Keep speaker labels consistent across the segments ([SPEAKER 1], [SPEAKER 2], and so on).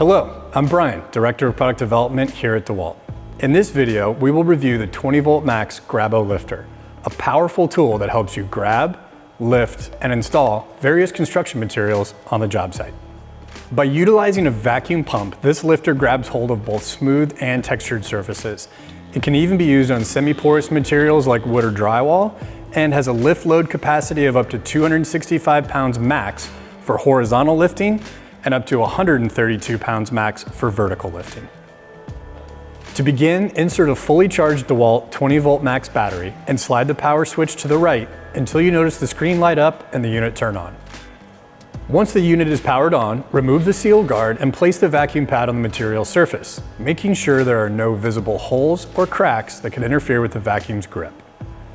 [SPEAKER 1] Hello, I'm Brian, Director of Product Development here at DEWALT. In this video, we will review the 20V MAX GRABO LIFTER, a powerful tool that helps you grab, lift, and install various construction materials on the job site. By utilizing a vacuum pump, this lifter grabs hold of both smooth and textured surfaces. It can even be used on semi-porous materials like wood or drywall, and has a lift load capacity of up to 265 pounds max for horizontal lifting and up to 132 pounds max for vertical lifting. To begin, insert a fully charged DEWALT 20V MAX battery and slide the power switch to the right until you notice the screen light up and the unit turn on. Once the unit is powered on, remove the seal guard and place the vacuum pad on the material surface, making sure there are no visible holes or cracks that could interfere with the vacuum's grip.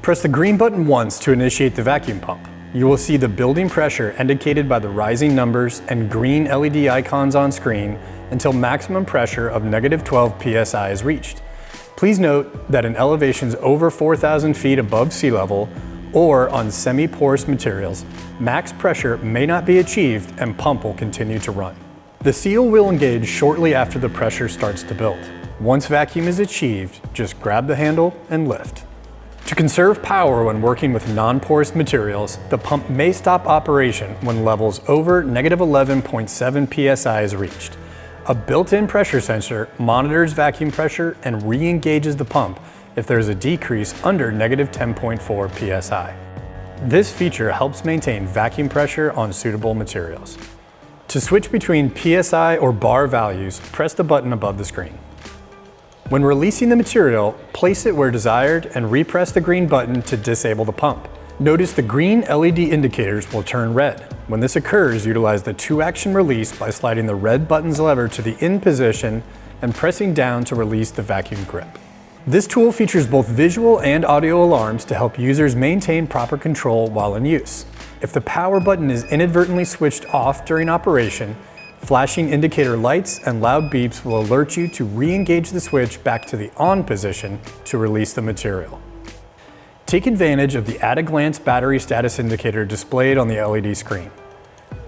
[SPEAKER 1] Press the green button once to initiate the vacuum pump. You will see the building pressure indicated by the rising numbers and green LED icons on screen until maximum pressure of -12 psi is reached. Please note that in elevations over 4,000 feet above sea level or on semi-porous materials, max pressure may not be achieved and pump will continue to run. The seal will engage shortly after the pressure starts to build. Once vacuum is achieved, just grab the handle and lift. To conserve power when working with non-porous materials, the pump may stop operation when levels over -11.7 psi is reached. A built-in pressure sensor monitors vacuum pressure and re-engages the pump if there is a decrease under -10.4 psi. This feature helps maintain vacuum pressure on suitable materials. To switch between psi or bar values, press the button above the screen. When releasing the material, place it where desired and repress the green button to disable the pump. Notice the green LED indicators will turn red. When this occurs, utilize the 2-action release by sliding the red button's lever to the in position and pressing down to release the vacuum grip. This tool features both visual and audio alarms to help users maintain proper control while in use. If the power button is inadvertently switched off during operation, flashing indicator lights and loud beeps will alert you to re-engage the switch back to the on position to release the material. Take advantage of the at-a-glance battery status indicator displayed on the LED screen.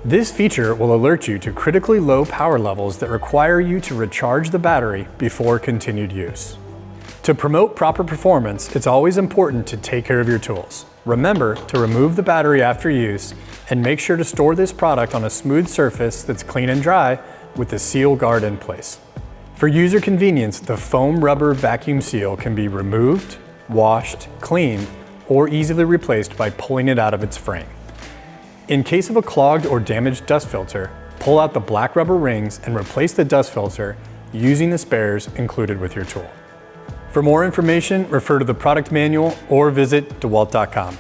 [SPEAKER 1] This feature will alert you to critically low power levels that require you to recharge the battery before continued use. To promote proper performance, it's always important to take care of your tools. Remember to remove the battery after use and make sure to store this product on a smooth surface that's clean and dry with the seal guard in place. For user convenience, the foam rubber vacuum seal can be removed, washed, cleaned, or easily replaced by pulling it out of its frame. In case of a clogged or damaged dust filter, pull out the black rubber rings and replace the dust filter using the spares included with your tool. For more information, refer to the product manual or visit DEWALT.com.